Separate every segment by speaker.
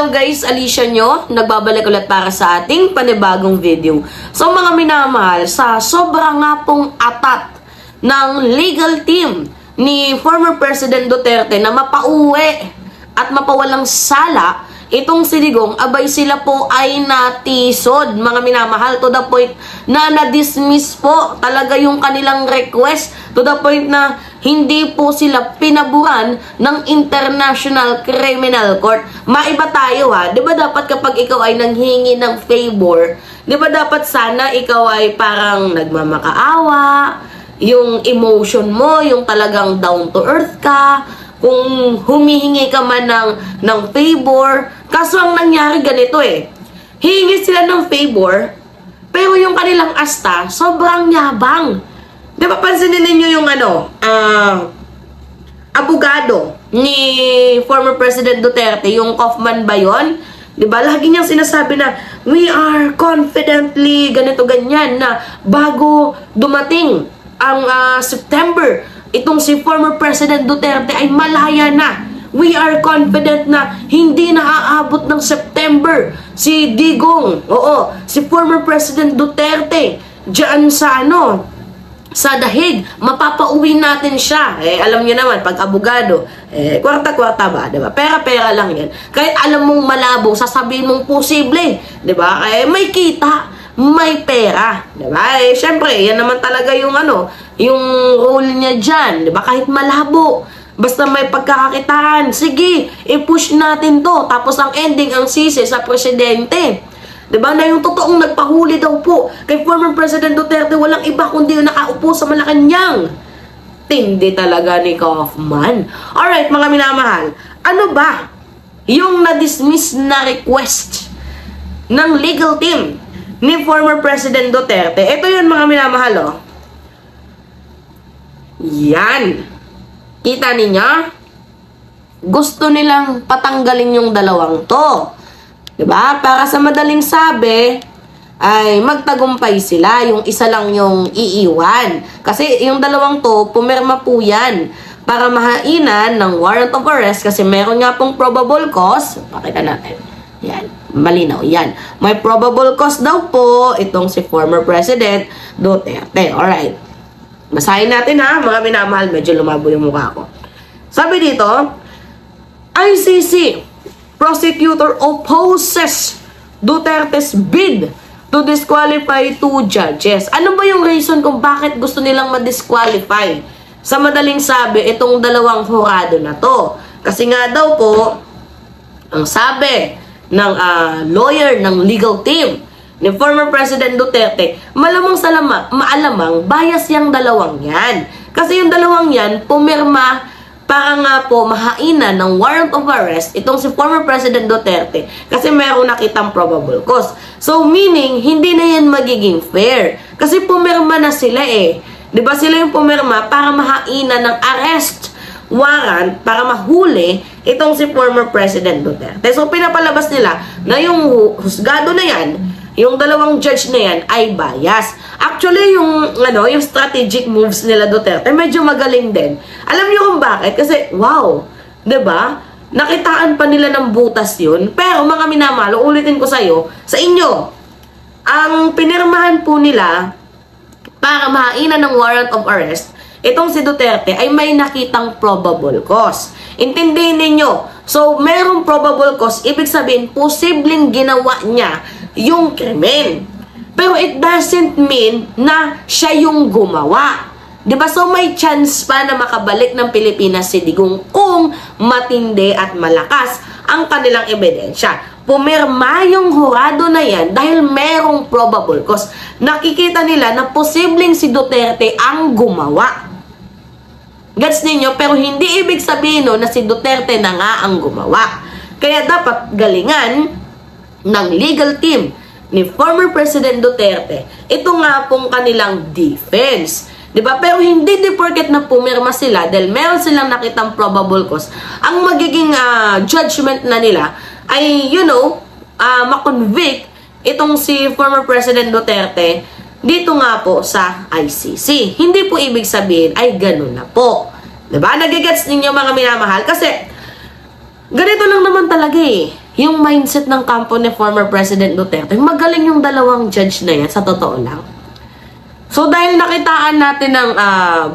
Speaker 1: Hello guys, Alicia nyo. Nagbabalik ulit para sa ating panibagong video. So mga minamahal, sa sobrang nga pong atat ng legal team ni former President Duterte na mapauwi at mapawalang sala itong si Digong, abay sila po ay natisod, mga minamahal, to the point na na-dismiss po talaga yung kanilang request, to the point na hindi po sila pinaburan ng International Criminal Court. Maiba tayo ha, di ba dapat kapag ikaw ay nanghingi ng favor, di ba dapat sana ikaw ay parang nagmamakaawa, yung emotion mo, yung talagang down to earth ka, kung humihingi ka man ng favor. Kaso ang nangyari ganito hihingi sila ng favor, pero yung kanilang asta, sobrang yabang. Di ba pansinin ninyo yung abogado ni former President Duterte, yung Kaufman ba yun? Di ba? Lagi niyang sinasabi na, we are confidently, ganito ganyan, na bago dumating ang September, itong si former President Duterte ay malaya na. We are confident na hindi na aabot ng September si Digong, si former President Duterte, diyan sa sa dahig, mapapauwi natin siya. Alam niyo naman, pag abogado, kwarta-kwarta ba, diba? Pera-pera lang yan. Kahit alam mong malabo, sasabihin mong posible, diba? May kita, may pera, diba? Syempre, yan naman talaga yung yung role niya dyan, diba? Kahit malabo, basta may pagkakakitaan, sige, i-push natin to. Tapos ang ending, ang sisi sa presidente. Diba? Na yung totoong nagpahuli daw po kay former President Duterte, walang iba kundi yung nakaupo sa Malacanang. Tindi talaga ni Kaufman. Alright, mga minamahal, ano ba yung na-dismiss na request ng legal team ni former President Duterte? Ito yun, mga minamahal, Yan. Kita ninyo? Gusto nilang patanggalin yung dalawang to. Diba? Para sa madaling sabi, ay magtagumpay sila. Yung isa lang yung iiwan. Kasi yung dalawang to, pumirma po yan para mahainan ng warrant of arrest kasi meron nga pong probable cause. Pakita natin. Yan. Malinaw. Yan. May probable cause daw po itong si former President Duterte. Alright. Basahin natin ha, mga minamahal. Medyo lumabo yung mukha ko. Sabi dito, ICC prosecutor opposes Duterte's bid to disqualify 2 judges. Ano ba yung reason kung bakit gusto nilang ma-disqualify? Sa madaling sabi, itong dalawang hurado na to. Kasi nga daw po, ang sabi ng lawyer ng legal team ni former President Duterte, malamang maalamang bias yung dalawang yan. Kasi yung dalawang yan, pumirma para nga po mahainan ng warrant of arrest itong si former President Duterte kasi mayroong nakitang probable cause. So, meaning, hindi na yan magiging fair. Kasi pumirma na sila Diba sila yung pumirma para mahainan ng arrest warrant para mahuli itong si former President Duterte. So, pinapalabas nila na yung husgado na yan, yung dalawang judge na yan ay bias. Actually, yung strategic moves nila Duterte, medyo magaling din. Alam niyo kung bakit? Kasi, wow, diba? Nakitaan pa nila ng butas yun. Pero, mga minamahal, ulitin ko sa inyo, ang pinirmahan po nila para mahainan ng warrant of arrest, itong si Duterte ay may nakitang probable cause. Intindihin ninyo. So, merong probable cause, ibig sabihin, posibleng ginawa niya yung krimen. Pero it doesn't mean na siya yung gumawa. Diba? So may chance pa na makabalik ng Pilipinas si Digong kung matindi at malakas ang kanilang ebidensya. Pumirma yung hurado na yan dahil merong probable cause. Nakikita nila na posibleng si Duterte ang gumawa. Gets ninyo? Pero hindi ibig sabihin na si Duterte na nga ang gumawa. Kaya dapat galingan ng legal team ni former President Duterte, ito nga pong kanilang defense. Diba? Pero hindi porket na pumirma sila dahil meron silang nakitang probable cause, ang magiging judgment na nila ay, makonvict itong si former President Duterte dito nga po sa ICC. Hindi po ibig sabihin ay ganun na po. Diba? Nagigets ninyo mga minamahal? Kasi ganito lang naman talaga yung mindset ng kampo ni former President Duterte, magaling yung dalawang judge na yan, sa totoo lang. So, dahil nakitaan natin ng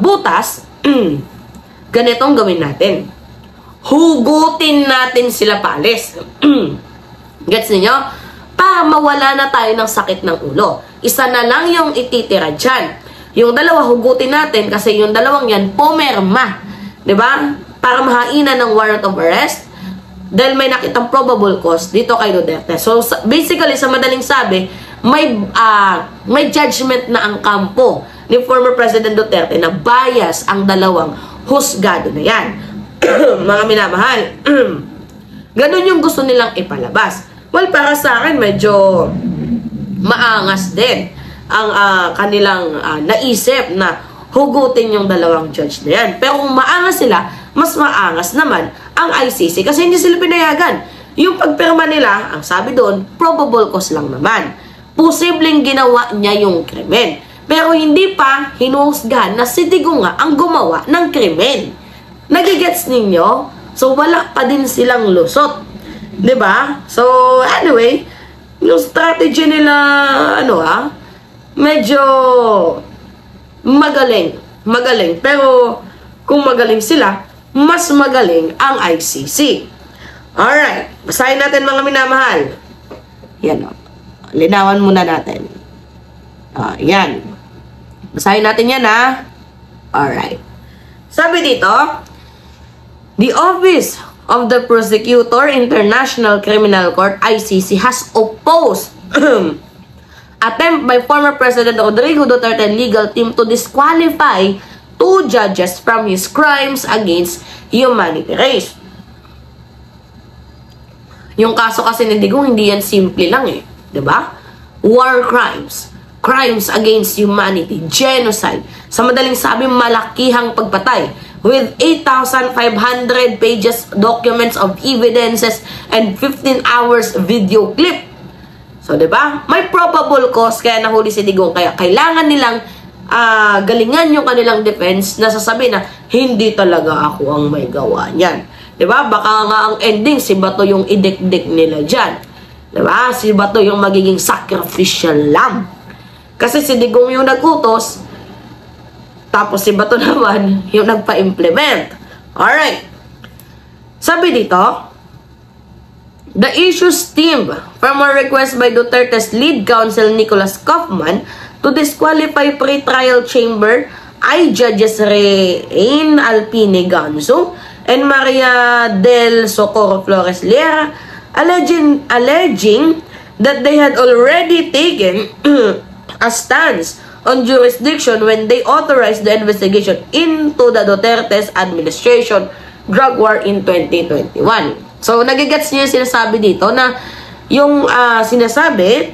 Speaker 1: butas, ganitong gawin natin. Hugutin natin sila paalis. Gets niyo? Para mawala na tayo ng sakit ng ulo. Isa na lang yung ititira dyan. Yung dalawa, hugutin natin kasi yung dalawang yan, pumirma. Diba? Para mahainan ng warrant of arrest dahil may nakitang probable cause dito kay Duterte. So, basically, sa madaling sabi, may judgment na ang kampo ni former President Duterte na bias ang dalawang husgado na yan. Mga minamahal. Ganun yung gusto nilang ipalabas. Well, para sa akin, medyo maangas din ang kanilang naisip na hugutin yung dalawang judge na yan. Pero kung maangas sila, mas maangas naman ang ICC kasi hindi sila pinayagan. Yung pagpirma nila, ang sabi doon, probable cause lang naman. Posibleng ginawa niya yung krimen. Pero hindi pa hinuhusgahan na si Digong nga ang gumawa ng krimen. Nagigets ninyo? So, wala pa din silang lusot. Diba? So, anyway, yung strategy nila, medyo magaling. Magaling. Pero, kung magaling sila, mas magaling ang ICC. Alright. Basahin natin mga minamahal. Yan o. Linawan muna natin. Yan. Basahin natin yan ha. Alright. Sabi dito, the Office of the Prosecutor, International Criminal Court, ICC, has opposed attempt by former President Rodrigo Duterte legal team to disqualify 2 judges from his crimes against humanity race. Yung kaso kasi ni Digong, hindi yan simple lang eh. Diba? War crimes, crimes against humanity, genocide. Sa madaling sabi, malakihang pagpatay. With 8,500 pages documents of evidences and 15 hours video clip. So, diba? May probable cause kaya nahuli si Digong. Kaya kailangan nilang galingan yung kanilang defense na sasabihin na hindi talaga ako ang may gawa niyan. Diba? Baka nga ang ending, si Bato yung idikdik nila dyan. Diba? Si Bato yung magiging sacrificial lamb. Kasi si Digong yung nagutos, tapos si Bato naman yung nagpa-implement. Alright. Sabi dito, the issue stemmed from a request by Duterte's lead counsel Nicolas Kaufman to disqualify pre-trial chamber ay Judges Rein Alpine Ganzo and Maria del Socorro Flores Liera, alleging that they had already taken a stance on jurisdiction when they authorized the investigation into the Duterte's administration drug war in 2021. So, nagigets niyo yung sinasabi dito na yung sinasabi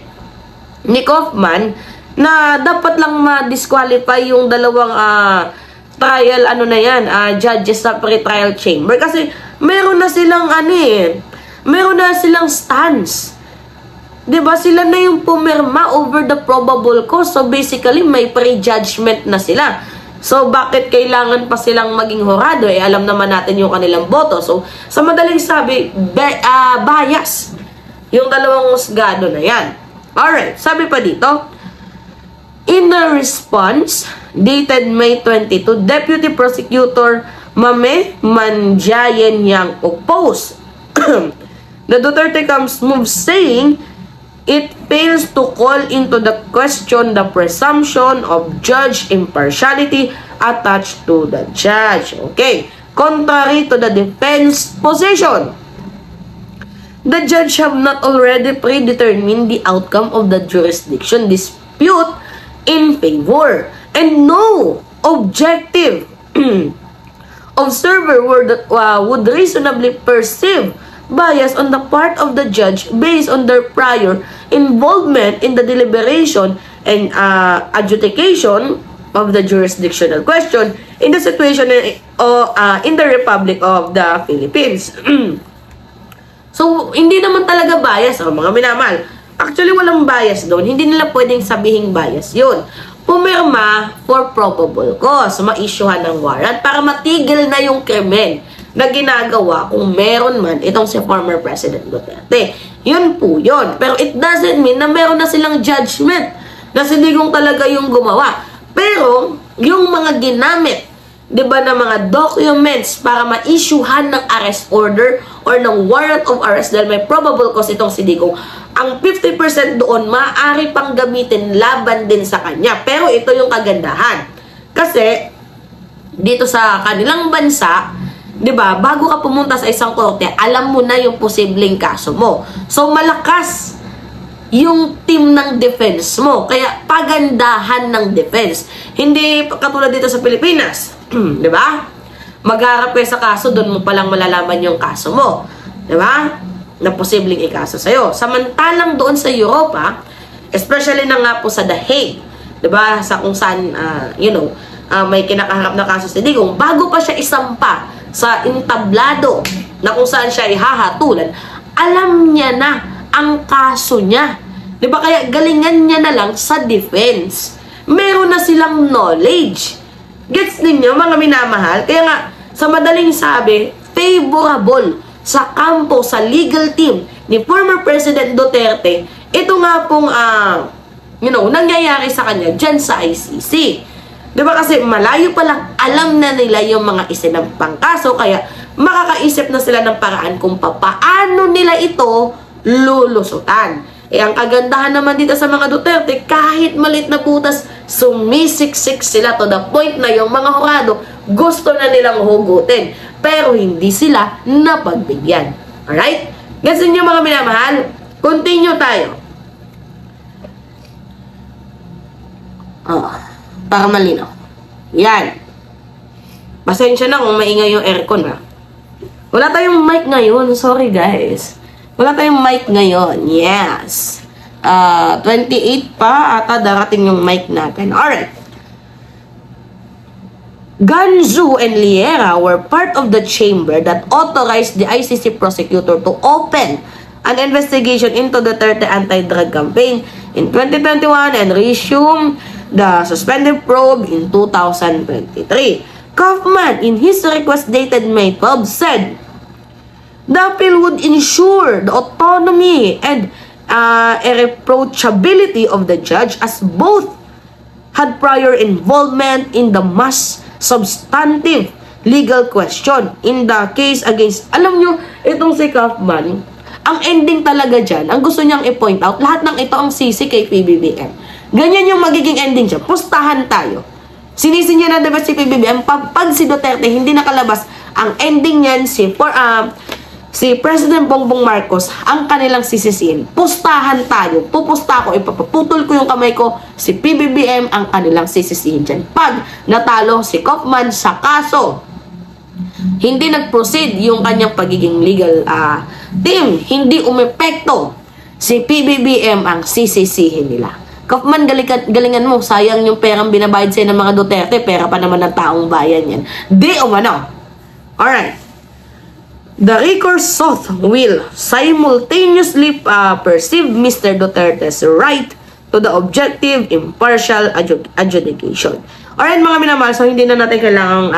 Speaker 1: ni Kaufman na dapat lang ma-disqualify yung dalawang trial, judges sa pre-trial chamber. Kasi meron na silang meron na silang stance. Diba? Sila na yung pumirma over the probable cause. So, basically, may pre-judgment na sila. So, bakit kailangan pa silang maging horado? Alam naman natin yung kanilang boto. So, sa madaling sabi, bias. Yung dalawang husgado na yan. Alright, sabi pa dito, in a response, dated May 22, Deputy Prosecutor Mame Manjayen yang opposed the Duterte camp's move, saying it fails to call into the question the presumption of judge impartiality attached to the judge. Okay. Contrary to the defense position, the judge have not already predetermined the outcome of the jurisdiction dispute in favor, and no objective observer would reasonably perceive bias on the part of the judge based on their prior involvement in the deliberation and adjudication of the jurisdictional question in the situation in the Republic of the Philippines. So, hindi naman talaga bias, mga minamahal. Actually, walang bias doon. Hindi nila pwedeng sabihing bias yun. Pumirma for probable cause. Ma-issuehan ng warrant para matigil na yung krimen. na ginagawa kung meron man itong si former President Duterte. Yun po yun. Pero it doesn't mean na meron na silang judgment na si Digong talaga yung gumawa. Pero, yung mga ginamit, diba, na mga documents para ma-issuehan ng arrest order or ng warrant of arrest dahil may probable cause itong si Digong, ang 50% doon maaari pang gamitin laban din sa kanya. Pero ito yung kagandahan. Kasi, dito sa kanilang bansa, diba, bago ka pumunta sa isang korte, alam mo na yung posibleng kaso mo. So, malakas yung team ng defense mo. Kaya, pagandahan ng defense. Hindi katulad dito sa Pilipinas. Diba? Magharap sa kaso, doon mo palang malalaman yung kaso mo. Diba? Na posibleng ikaso sa'yo. Samantalang doon sa Europa, especially na nga po sa The Hague, diba? Sa kung saan, may kinakaharap na kaso si Digong, bago pa siya isampa sa entablado na kung saan siya ihahatulan, alam niya na ang kaso niya. Diba? Kaya galingan niya na lang sa defense. Meron na silang knowledge. Gets ninyo, mga minamahal? Kaya nga, sa madaling sabi, favorable sa kampo, sa legal team ni former President Duterte, ito nga pong, nangyayari sa kanya dyan sa ICC. Diba kasi malayo pa lang, alam na nila yung mga isinampang kaso, kaya makakaisip na sila ng paraan kung paano nila ito lulusutan. Ang kagandahan naman dito sa mga Duterte, kahit malit na putas, sumisiksik sila to the point na yung mga hurado gusto na nilang hugutin. Pero hindi sila napagbigyan. Alright? Gets niyo mga minamahal? Continue tayo. Para malinaw. Yan. Pasensya na kung maingay yung aircon, ha. Wala tayong mic ngayon. Sorry, guys. Wala tayong mic ngayon. Yes. 28 pa ata darating yung mic natin. Alright. Ganzu and Liera were part of the chamber that authorized the ICC prosecutor to open an investigation into the Duterte anti-drug campaign in 2021 and resume the suspended probe in 2023. Kaufman, in his request dated May 12, said the appeal would ensure the autonomy and irreproachability of the judge as both had prior involvement in the mass substantive legal question in the case against, alam nyo, itong si Kaufman, ang ending talaga dyan, ang gusto niyang i-point out, lahat ng ito ang sisi kay PBBM. Ganyan yung magiging ending siya. Pustahan tayo. Sinisi niya na diba si PBBM, pag si Duterte hindi nakalabas, ang ending niyan si President Bongbong Marcos ang kanilang sisisiin. Pustahan tayo. Pupusta ko, ipapaputol ko yung kamay ko, si PBBM ang kanilang sisisiin dyan. Pag natalo si Kaufman sa kaso, hindi nag-proceed yung kanyang pagiging legal team, hindi umepekto, si PBBM ang sisisihin nila. Kaufman, galingan mo, sayang yung perang binabayad sa'yo ng mga Duterte, pera pa naman ng taong bayan yan. Di umano. Alright. The recourse sought will simultaneously perceive Mr. Duterte's right to the objective, impartial adjudication. Alright mga minamahal, so hindi na natin kailangang,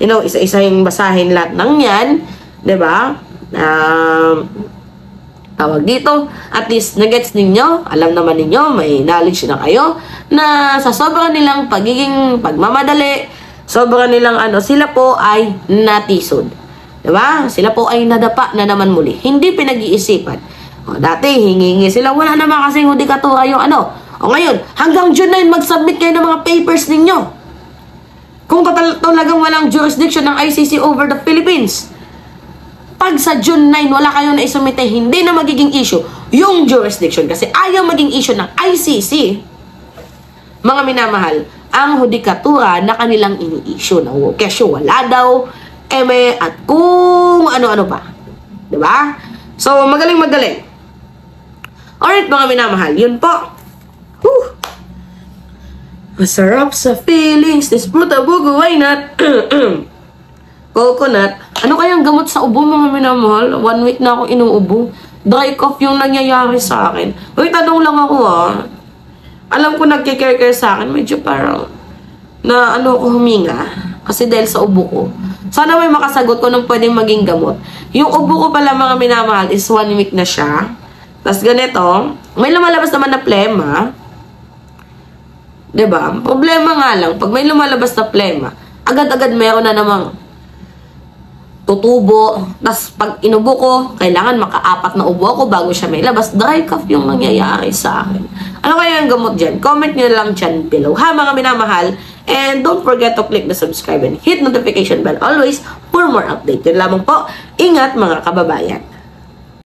Speaker 1: isa-isahing basahin lahat ng yan. Diba? Tawag dito, at least nagets ninyo, alam naman ninyo, may knowledge na kayo, na sa sobrang nilang pagmamadali, sobrang nilang sila po ay natisod. Diba? Sila po ay nadapa na naman muli. Hindi pinag-iisipan. Dati, hingi sila, wala naman kasing hudikatura yung ngayon, hanggang June 9, mag-submit kayo ng mga papers ninyo. Kung talagang walang jurisdiction ng ICC over the Philippines, pag sa June 9, wala kayong naisumite, hindi na magiging issue yung jurisdiction. Kasi ayaw maging issue ng ICC, mga minamahal, ang hudikatura na kanilang ini-issue. Kasi wala daw, at kung ano-ano pa. Diba? So, magaling. Alright, mga minamahal, yun po. Masarap sa feelings, this fruta bugo, why not? Coconut. Ano kayang gamot sa ubo, mga minamahal? 1 week na akong inuubo. Dry cough yung nangyayari sa akin. Uy, tanong lang ako Alam ko nagkikare-care sa akin. Medyo parang na ako huminga. Kasi dahil sa ubo ko. Sana may makasagot ko nung pwedeng maging gamot. Yung ubo ko pala mga minamahal is 1 week na siya. Tapos ganito, may lumalabas naman na plema. 'Di ba? Problema nga lang, pag may lumalabas na plema, agad-agad meron na namang tutubo. Tapos pag inubo ko, kailangan maka-4 na ubo ako bago siya may labas. Dry cough yung nangyayari sa akin. Ano kaya yung gamot dyan? Comment nyo lang dyan below. Ha mga minamahal? And don't forget to click the subscribe and hit notification bell always for more update. Yun lamang po. Ingat mga kababayan.